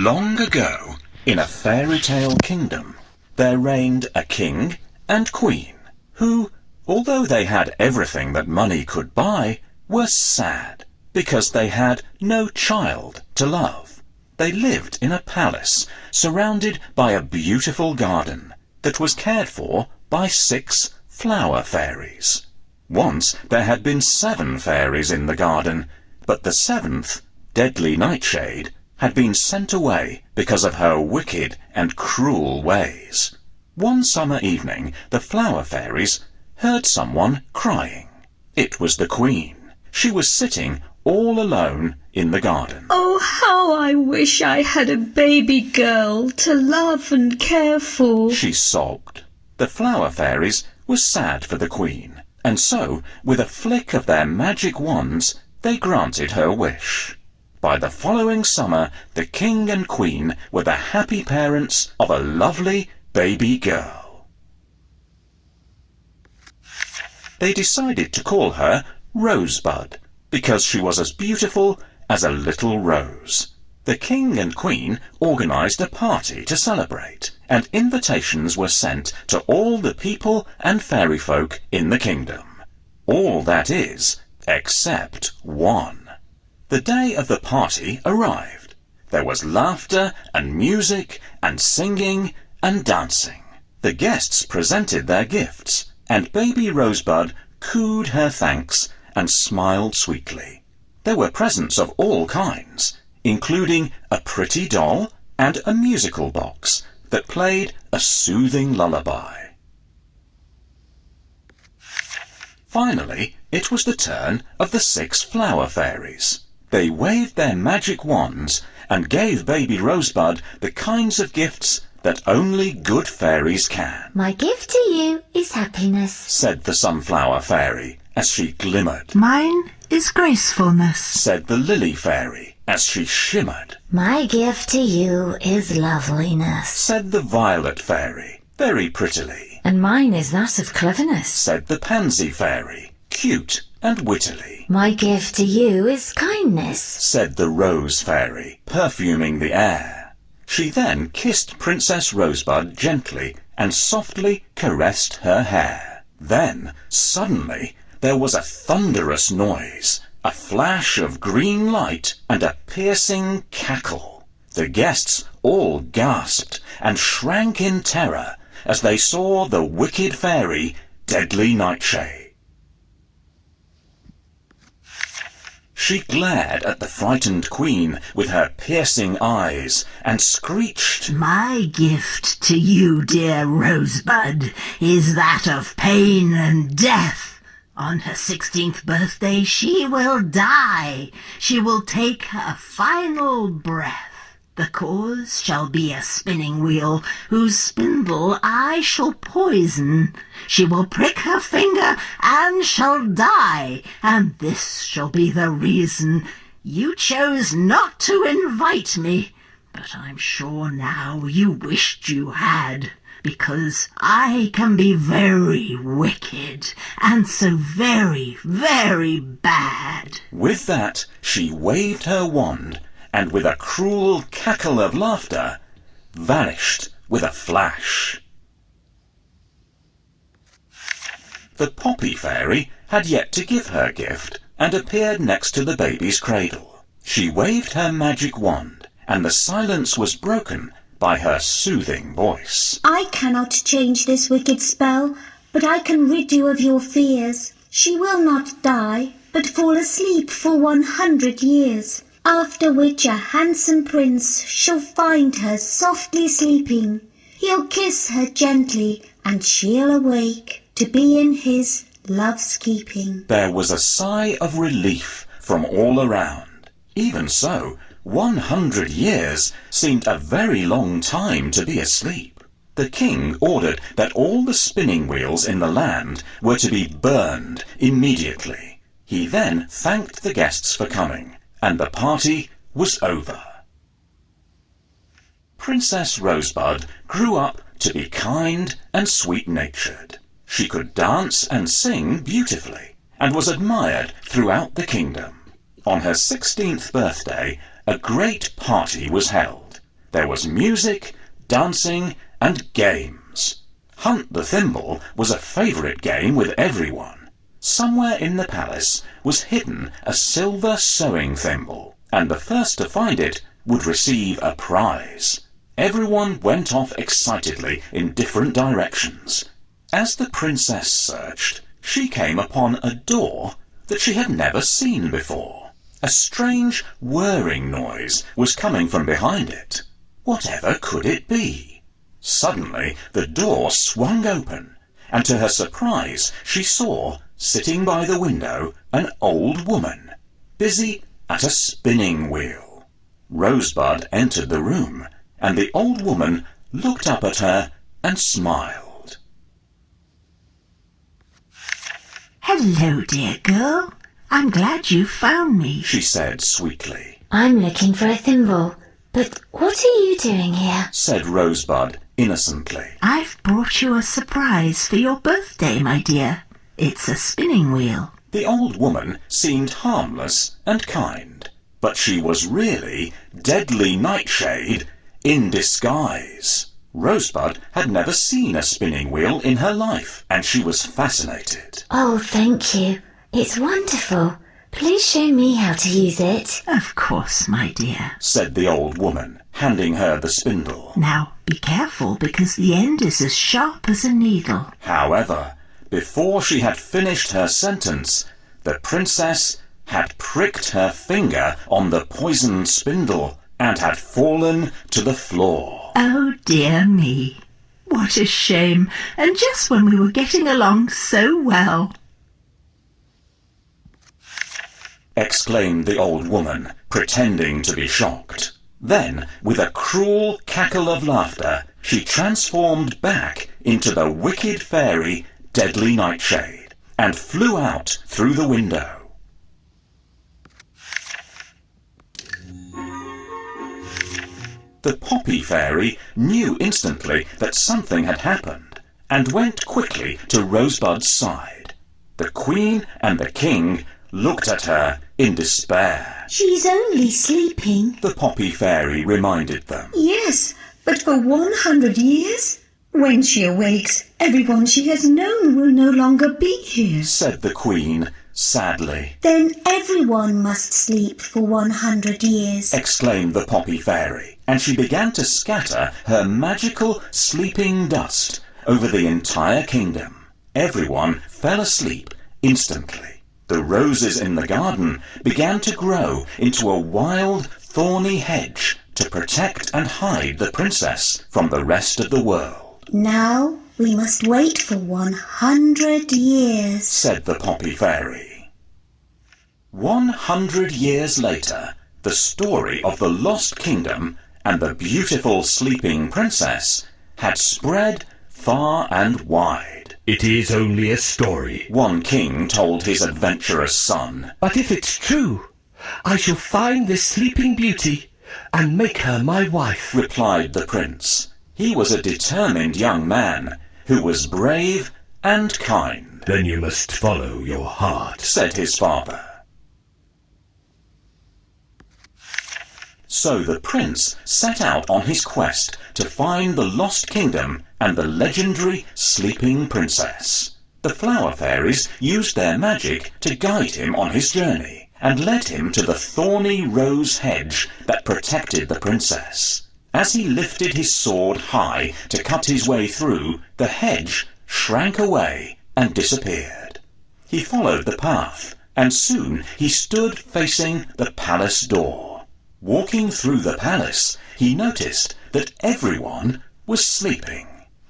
Long ago, in a fairy tale kingdom, there reigned a king and queen who, although they had everything that money could buy, were sad because they had no child to love. They lived in a palace surrounded by a beautiful garden that was cared for by 6 flower fairies. Once there had been 7 fairies in the garden, but the 7th, Deadly Nightshade, had been sent away because of her wicked and cruel ways. One summer evening, the flower fairies heard someone crying. It was the queen. She was sitting all alone in the garden. Oh, how I wish I had a baby girl to love and care for, she sobbed. The flower fairies were sad for the queen, and so, with a flick of their magic wands, they granted her wish. By the following summer, the king and queen were the happy parents of a lovely baby girl. They decided to call her Rosebud, because she was as beautiful as a little rose. The king and queen organized a party to celebrate, and invitations were sent to all the people and fairy folk in the kingdom. All, that is, except one. The day of the party arrived. There was laughter and music and singing and dancing. The guests presented their gifts, and baby Rosebud cooed her thanks and smiled sweetly. There were presents of all kinds, including a pretty doll and a musical box that played a soothing lullaby. Finally, it was the turn of the 6 flower fairies. They waved their magic wands and gave baby Rosebud the kinds of gifts that only good fairies can. My gift to you is happiness, said the sunflower fairy as she glimmered. Mine is gracefulness, said the lily fairy as she shimmered. My gift to you is loveliness, said the violet fairy very prettily. And mine is that of cleverness, said the pansy fairy cute and wittily. My gift to you is kindness, said the rose fairy, perfuming the air. She then kissed Princess Rosebud gently and softly caressed her hair. Then, suddenly, there was a thunderous noise, a flash of green light, and a piercing cackle. The guests all gasped and shrank in terror as they saw the wicked fairy, Deadly Nightshade. She glared at the frightened queen with her piercing eyes and screeched, My gift to you, dear Rosebud, is that of pain and death. On her 16th birthday she will die. She will take her final breath. The cause shall be a spinning wheel, whose spindle I shall poison. She will prick her finger and shall die, and this shall be the reason. You chose not to invite me, but I'm sure now you wished you had, because I can be very wicked and so very, very bad. With that, she waved her wand, and with a cruel cackle of laughter, vanished with a flash. The poppy fairy had yet to give her gift, and appeared next to the baby's cradle. She waved her magic wand, and the silence was broken by her soothing voice. I cannot change this wicked spell, but I can rid you of your fears. She will not die, but fall asleep for 100 years. After which a handsome prince shall find her softly sleeping. He'll kiss her gently, and she'll awake to be in his love's keeping. There was a sigh of relief from all around. Even so, 100 years seemed a very long time to be asleep. The king ordered that all the spinning wheels in the land were to be burned immediately. He then thanked the guests for coming, and the party was over. Princess Rosebud grew up to be kind and sweet-natured. She could dance and sing beautifully, and was admired throughout the kingdom. On her 16th birthday, a great party was held. There was music, dancing, and games. Hunt the Thimble was a favourite game with everyone. Somewhere in the palace was hidden a silver sewing thimble, and the first to find it would receive a prize. Everyone went off excitedly in different directions. As the princess searched, she came upon a door that she had never seen before. A strange whirring noise was coming from behind it. Whatever could it be? Suddenly the door swung open, and to her surprise she saw, sitting by the window, an old woman, busy at a spinning wheel. Rosebud entered the room, and the old woman looked up at her and smiled. Hello, dear girl. I'm glad you found me, She said sweetly. I'm looking for a thimble. But what are you doing here? Said Rosebud innocently. I've brought you a surprise for your birthday, my dear. It's a spinning wheel. The old woman seemed harmless and kind, but she was really Deadly Nightshade in disguise. Rosebud had never seen a spinning wheel in her life, and she was fascinated. Oh, thank you. It's wonderful. Please show me how to use it. Of course, my dear, Said the old woman, handing her the spindle. Now, be careful because the end is as sharp as a needle. However, before she had finished her sentence, the princess had pricked her finger on the poisoned spindle and had fallen to the floor. Oh, dear me. What a shame. And just when we were getting along so well. Exclaimed the old woman, pretending to be shocked. Then, with a cruel cackle of laughter, she transformed back into the wicked fairy Deadly Nightshade and flew out through the window. The Poppy Fairy knew instantly that something had happened and went quickly to Rosebud's side. The Queen and the King looked at her in despair. She's only sleeping. The Poppy Fairy reminded them. Yes, but for 100 years? When she awakes, everyone she has known will no longer be here. Said the Queen sadly. Then everyone must sleep for 100 years. Exclaimed the Poppy Fairy, and she began to scatter her magical sleeping dust over the entire kingdom. Everyone fell asleep instantly. The roses in the garden began to grow into a wild, thorny hedge to protect and hide the princess from the rest of the world. Now we must wait for 100 years, Said the Poppy Fairy. 100 years later, the story of the Lost Kingdom and the beautiful sleeping princess had spread far and wide. It is only a story. One king told his adventurous son. But if it's true, I shall find this sleeping beauty and make her my wife. Replied the prince. He was a determined young man who was brave and kind. Then you must follow your heart. Said his father. So the prince set out on his quest to find the lost kingdom and the legendary sleeping princess. The flower fairies used their magic to guide him on his journey and led him to the thorny rose hedge that protected the princess. As he lifted his sword high to cut his way through, the hedge shrank away and disappeared. He followed the path, and soon he stood facing the palace door. Walking through the palace, he noticed that everyone was sleeping.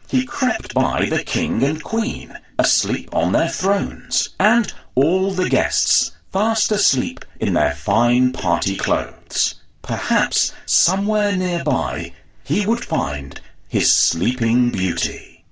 He crept by the king and queen, asleep on their thrones, and all the guests, fast asleep in their fine party clothes. Perhaps somewhere nearby he would find his sleeping beauty.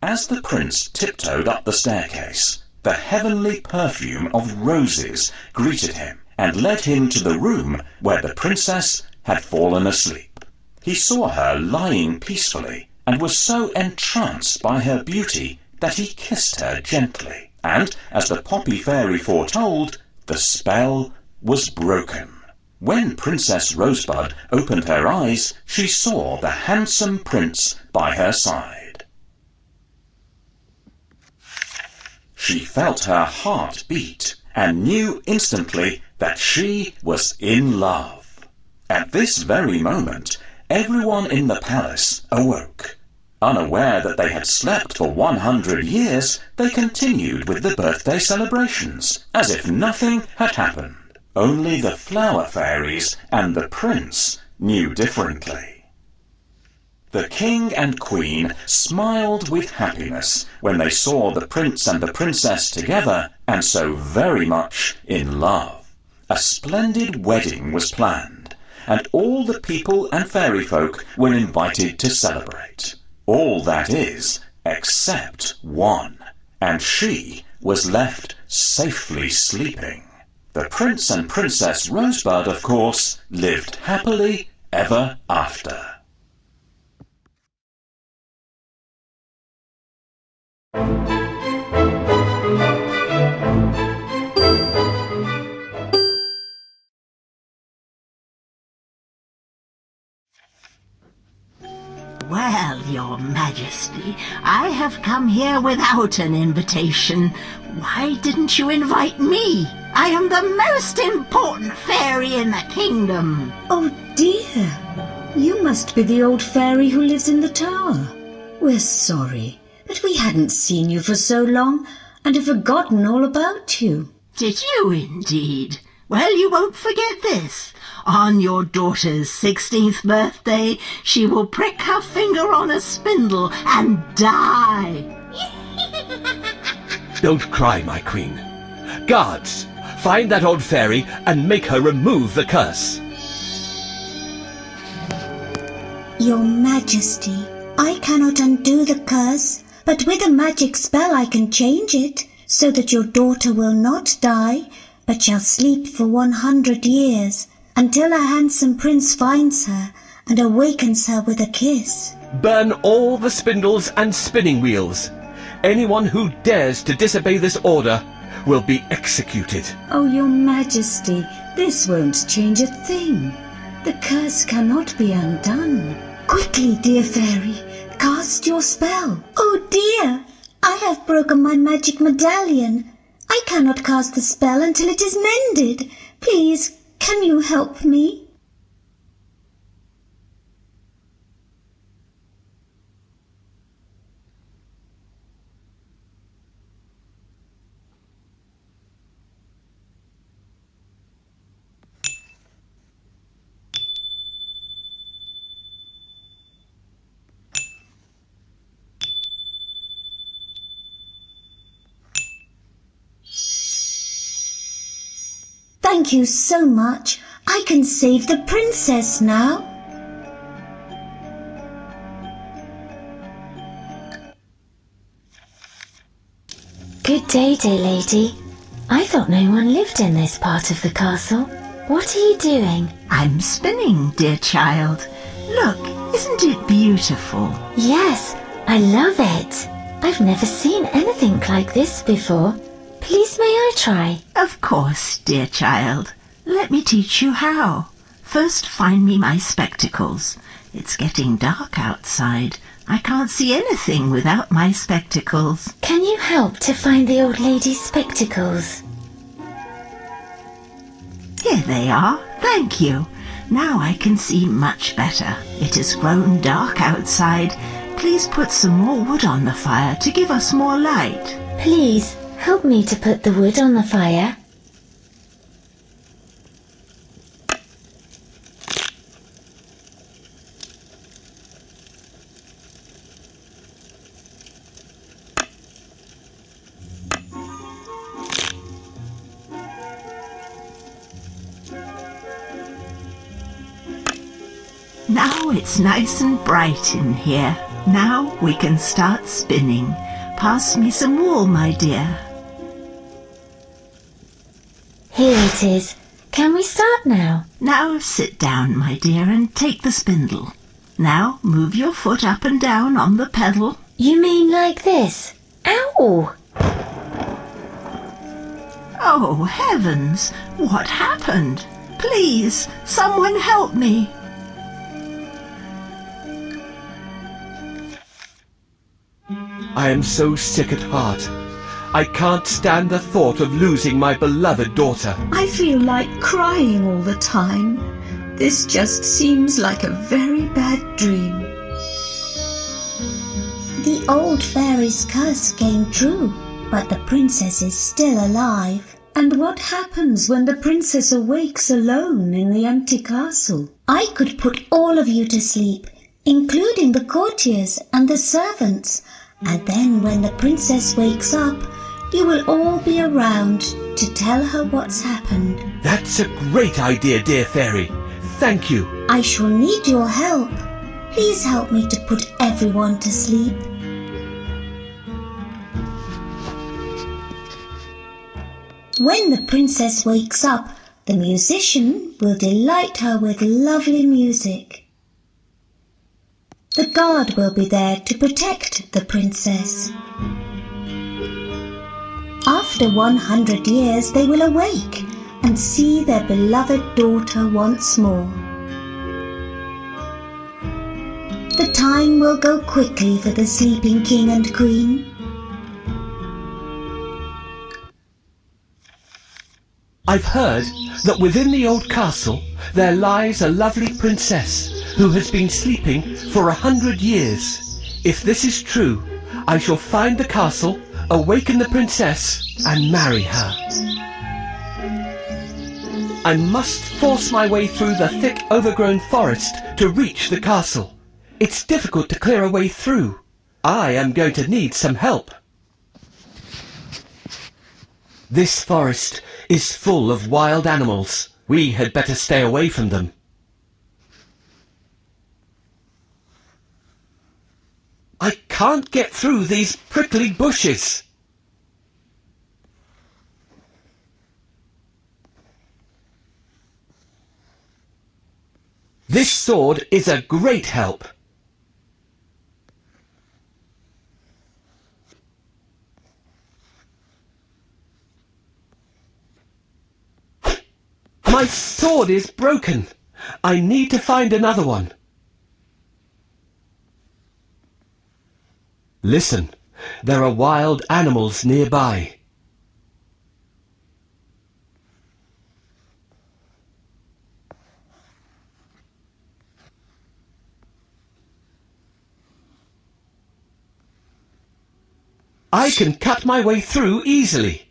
As the prince tiptoed up the staircase, the heavenly perfume of roses greeted him and led him to the room where the princess had fallen asleep. He saw her lying peacefully and was so entranced by her beauty that he kissed her gently. And, as the Poppy Fairy foretold, the spell was broken. When Princess Rosebud opened her eyes, she saw the handsome prince by her side. She felt her heart beat and knew instantly that she was in love. At this very moment, everyone in the palace awoke. Unaware that they had slept for 100 years, they continued with the birthday celebrations, as if nothing had happened. Only the flower fairies and the prince knew differently. The king and queen smiled with happiness when they saw the prince and the princess together and so very much in love. A splendid wedding was planned, and all the people and fairy folk were invited to celebrate. All that is, except one, and she was left safely sleeping. The Prince and Princess Rosebud, of course, lived happily ever after. Well, Your Majesty, I have come here without an invitation. Why didn't you invite me? I am the most important fairy in the kingdom. Oh dear, you must be the old fairy who lives in the tower. We're sorry, but we hadn't seen you for so long and have forgotten all about you. Did you indeed? Well, you won't forget this. On your daughter's 16th birthday, she will prick her finger on a spindle and die. Don't cry, my queen. Guards, find that old fairy and make her remove the curse. Your Majesty, I cannot undo the curse, but with a magic spell I can change it, so that your daughter will not die, but shall sleep for 100 years, until a handsome prince finds her and awakens her with a kiss. Burn all the spindles and spinning wheels. Anyone who dares to disobey this order will be executed. Oh, Your Majesty, this won't change a thing. The curse cannot be undone. Quickly, dear fairy, cast your spell. Oh dear, I have broken my magic medallion. I cannot cast the spell until it is mended. Please, can you help me? Thank you so much. I can save the princess now. Good day, dear lady. I thought no one lived in this part of the castle. What are you doing? I'm spinning, dear child. Look, isn't it beautiful? Yes, I love it. I've never seen anything like this before. Please may I try? Of course, dear child. Let me teach you how. First, find me my spectacles. It's getting dark outside. I can't see anything without my spectacles. Can you help to find the old lady's spectacles? Here they are. Thank you. Now I can see much better. It has grown dark outside. Please put some more wood on the fire to give us more light. Please, help me to put the wood on the fire. Now it's nice and bright in here. Now we can start spinning. Pass me some wool, my dear. Here it is. Can we start now? Now sit down, my dear, and take the spindle. Now move your foot up and down on the pedal. You mean like this? Ow! Oh, heavens! What happened? Please, someone help me. I am so sick at heart. I can't stand the thought of losing my beloved daughter. I feel like crying all the time. This just seems like a very bad dream. The old fairy's curse came true, but the princess is still alive. And what happens when the princess awakes alone in the empty castle? I could put all of you to sleep, including the courtiers and the servants, and then when the princess wakes up, you will all be around to tell her what's happened. That's a great idea, dear fairy. Thank you. I shall need your help. Please help me to put everyone to sleep. When the princess wakes up, the musician will delight her with lovely music. The guard will be there to protect the princess. After 100 years, they will awake and see their beloved daughter once more. The time will go quickly for the sleeping king and queen. I've heard that within the old castle there lies a lovely princess who has been sleeping for 100 years. If this is true, I shall find the castle, awaken the princess, and marry her. I must force my way through the thick overgrown forest to reach the castle. It's difficult to clear a way through. I am going to need some help. This forest is full of wild animals. We had better stay away from them. I can't get through these prickly bushes. This sword is a great help. My sword is broken. I need to find another one. Listen, there are wild animals nearby. I can cut my way through easily.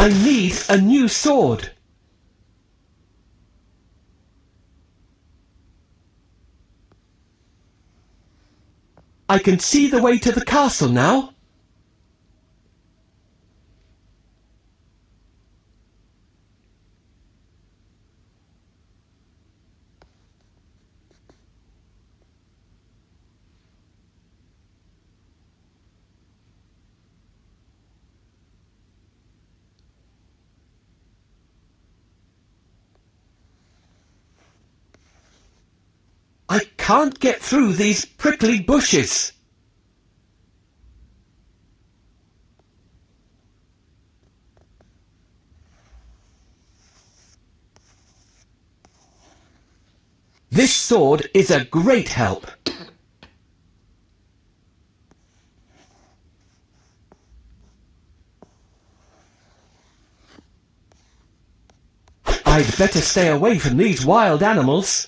I need a new sword. I can see the way to the castle now. I can't get through these prickly bushes. This sword is a great help. I'd better stay away from these wild animals.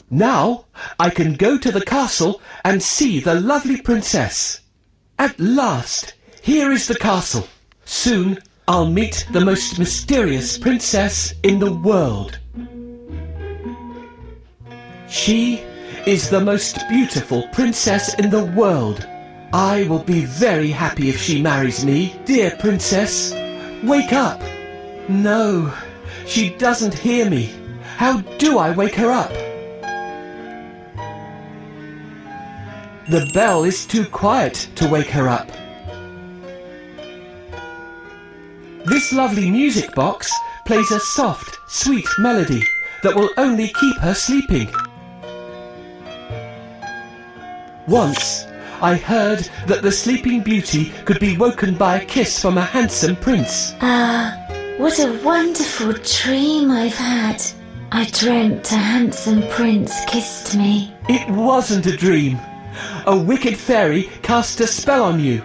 Now I can go to the castle and see the lovely princess. At last, here is the castle. Soon I'll meet the most mysterious princess in the world. She is the most beautiful princess in the world. I will be very happy if she marries me. Dear princess, wake up. No, She doesn't hear me. How do I wake her up? The bell is too quiet to wake her up. This lovely music box plays a soft, sweet melody that will only keep her sleeping. Once, I heard that the Sleeping Beauty could be woken by a kiss from a handsome prince. What a wonderful dream I've had. I dreamt a handsome prince kissed me. It wasn't a dream. A wicked fairy cast a spell on you.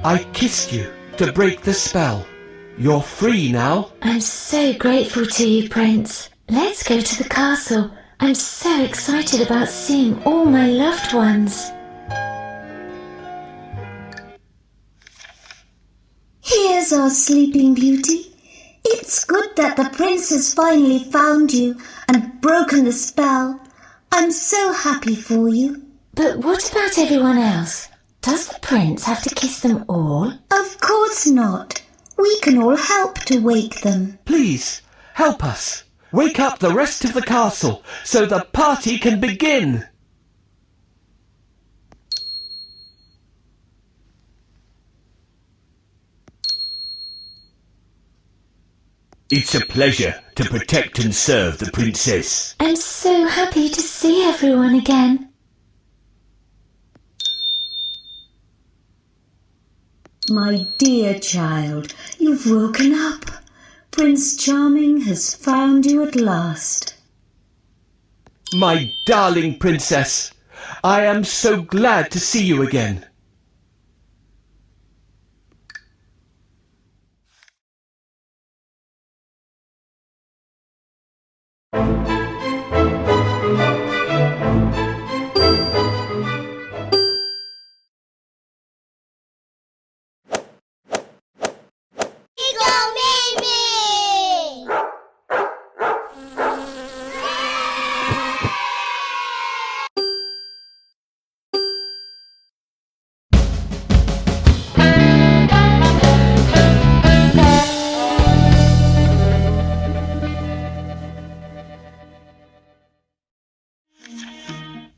I kissed you to break the spell. You're free now. I'm so grateful to you, Prince. Let's go to the castle. I'm so excited about seeing all my loved ones. Here's our Sleeping Beauty. It's good that the prince has finally found you and broken the spell. I'm so happy for you. But what about everyone else? Does the prince have to kiss them all? Of course not. We can all help to wake them. Please, help us. Wake up the rest of the castle so the party can begin. It's a pleasure to protect and serve the princess. I'm so happy to see everyone again. My dear child, you've woken up. Prince Charming has found you at last. My darling princess, I am so glad to see you again.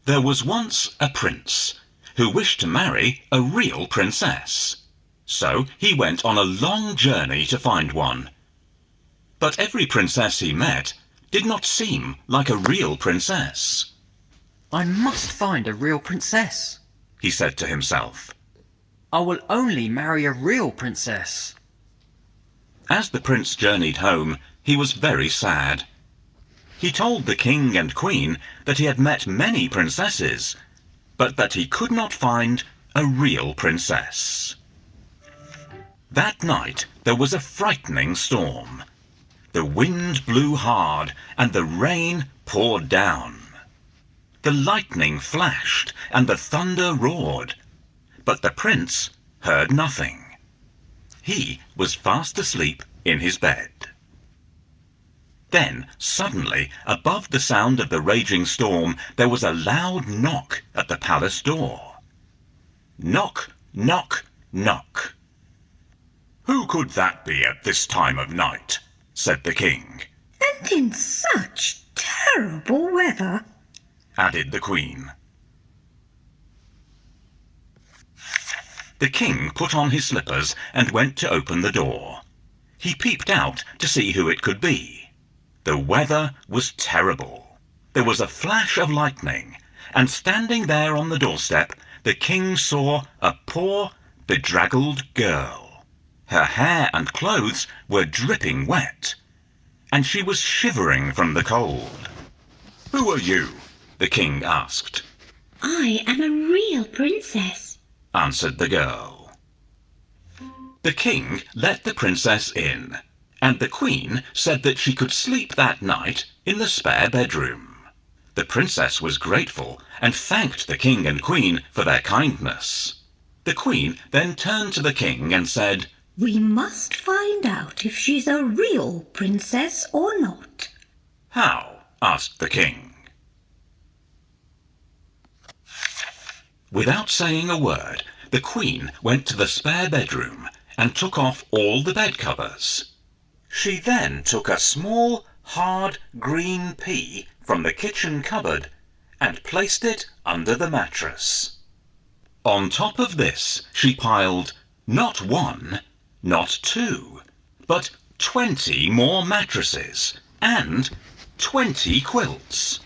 There was once a prince who wished to marry a real princess. So he went on a long journey to find one. But every princess he met did not seem like a real princess. I must find a real princess, He said to himself. I will only marry a real princess. As the prince journeyed home, he was very sad. He told the king and queen that he had met many princesses, but that he could not find a real princess. That night there was a frightening storm. The wind blew hard and the rain poured down. The lightning flashed and the thunder roared, but the prince heard nothing. He was fast asleep in his bed. Then, suddenly, above the sound of the raging storm, there was a loud knock at the palace door. Knock, knock, knock. "Who could that be at this time of night?" said the king. And in such terrible weather. Added the queen. The king put on his slippers and went to open the door. He peeped out to see who it could be. The weather was terrible. There was a flash of lightning, and standing there on the doorstep, the king saw a poor, bedraggled girl. Her hair and clothes were dripping wet, and she was shivering from the cold. "Who are you?" the king asked. I am a real princess, Answered the girl. The king let the princess in, and the queen said that she could sleep that night in the spare bedroom. The princess was grateful and thanked the king and queen for their kindness. The queen then turned to the king and said, We must find out if she's a real princess or not. "How?" asked the king. Without saying a word, the queen went to the spare bedroom and took off all the bed covers. She then took a small, hard, green pea from the kitchen cupboard and placed it under the mattress. On top of this, she piled not one, not two, but 20 more mattresses and 20 quilts.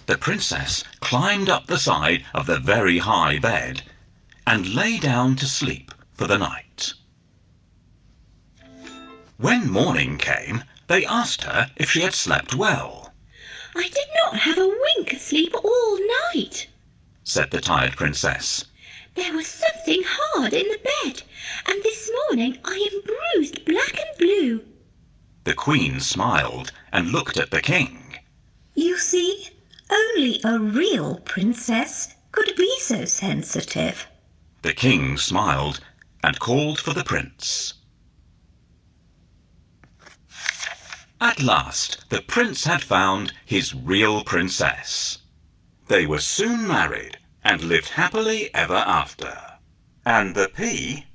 The princess climbed up the side of the very high bed and lay down to sleep for the night. When morning came, they asked her if she had slept well. "I did not have a wink of sleep all night," said the tired princess. "There was something hard in the bed, and this morning I am bruised black and blue." The queen smiled and looked at the king. You see, only a real princess could be so sensitive. The king smiled and called for the prince. At last, the prince had found his real princess. They were soon married and lived happily ever after. And the pea,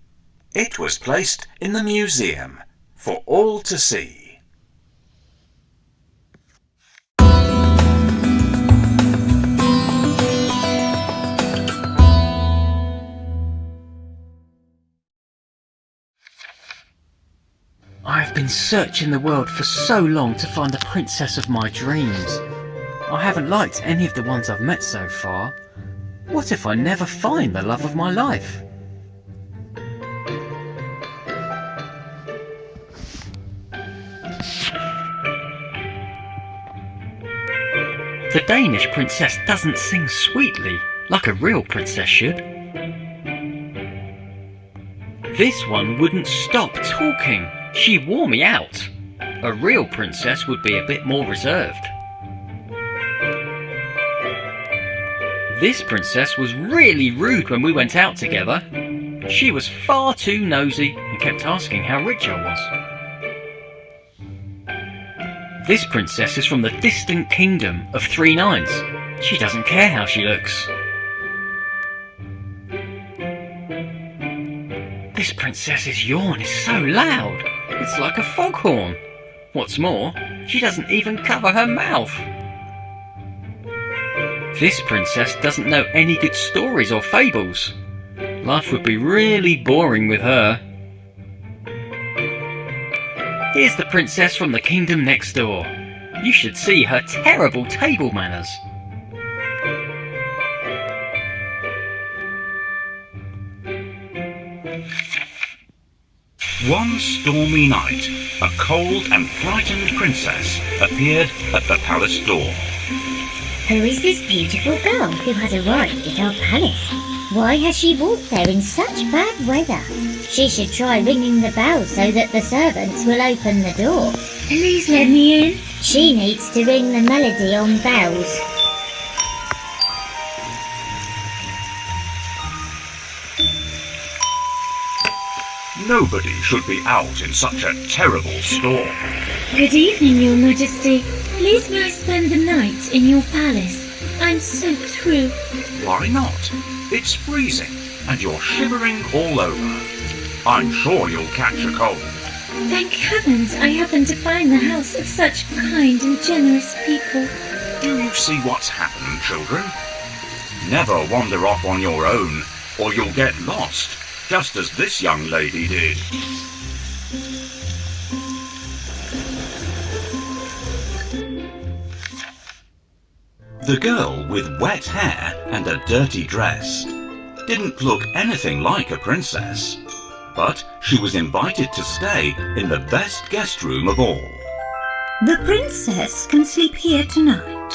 it was placed in the museum for all to see. I have been searching the world for so long to find the princess of my dreams. I haven't liked any of the ones I've met so far. What if I never find the love of my life? The Danish princess doesn't sing sweetly like a real princess should. This one wouldn't stop talking. She wore me out. A real princess would be a bit more reserved. This princess was really rude when we went out together. She was far too nosy and kept asking how rich I was. This princess is from the distant kingdom of 3 nines. She doesn't care how she looks. This princess's yawn is so loud. It's like a foghorn. What's more, she doesn't even cover her mouth. This princess doesn't know any good stories or fables. Life would be really boring with her. Here's the princess from the kingdom next door. You should see her terrible table manners. One stormy night, a cold and frightened princess appeared at the palace door. Who is this beautiful girl who has arrived at our palace? Why has she walked there in such bad weather? She should try ringing the bell so that the servants will open the door. "Please let me in." She needs to ring the melody on bells. Nobody should be out in such a terrible storm. "Good evening, Your Majesty. Please may I spend the night in your palace? I'm soaked through." Why not? It's freezing and you're shivering all over. I'm sure you'll catch a cold. Thank heavens I happened to find the house of such kind and generous people. Do you see what's happened, children? Never wander off on your own or you'll get lost, just as this young lady did. The girl with wet hair and a dirty dress didn't look anything like a princess, but she was invited to stay in the best guest room of all. The princess can sleep here tonight,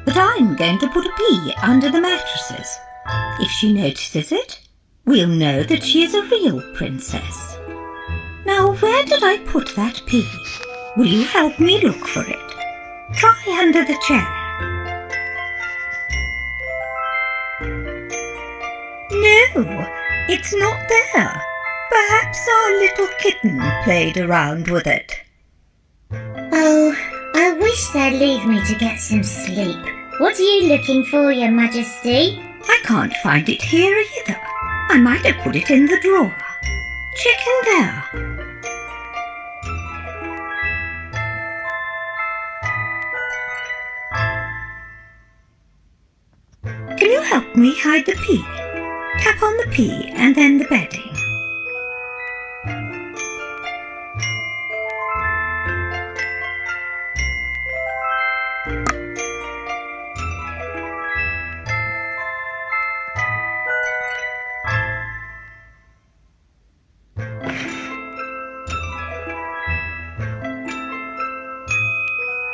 but I'm going to put a pea under the mattresses. If she notices it, we'll know that she is a real princess. Now, where did I put that pea? Will you help me look for it? Try under the chair. No, it's not there. Perhaps our little kitten played around with it. Oh, I wish they'd leave me to get some sleep. What are you looking for, Your Majesty? I can't find it here either. I might have put it in the drawer. Check in there. we hide the P. Tap on the P and then the bedding.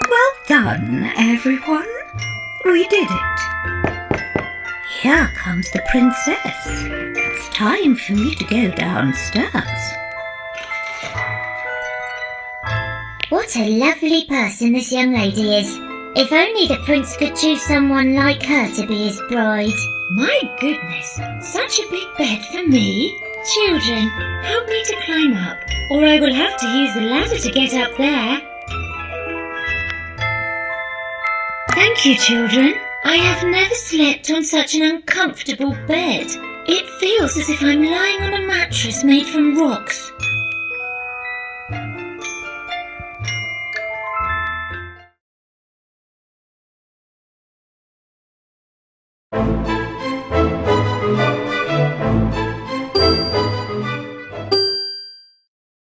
Well done, everyone. We did it. Here comes the princess. It's time for me to go downstairs. What a lovely person this young lady is. If only the prince could choose someone like her to be his bride. My goodness, such a big bed for me. Children, help me to climb up, or I will have to use the ladder to get up there. Thank you, children. I have never slept on such an uncomfortable bed. It feels as if I'm lying on a mattress made from rocks.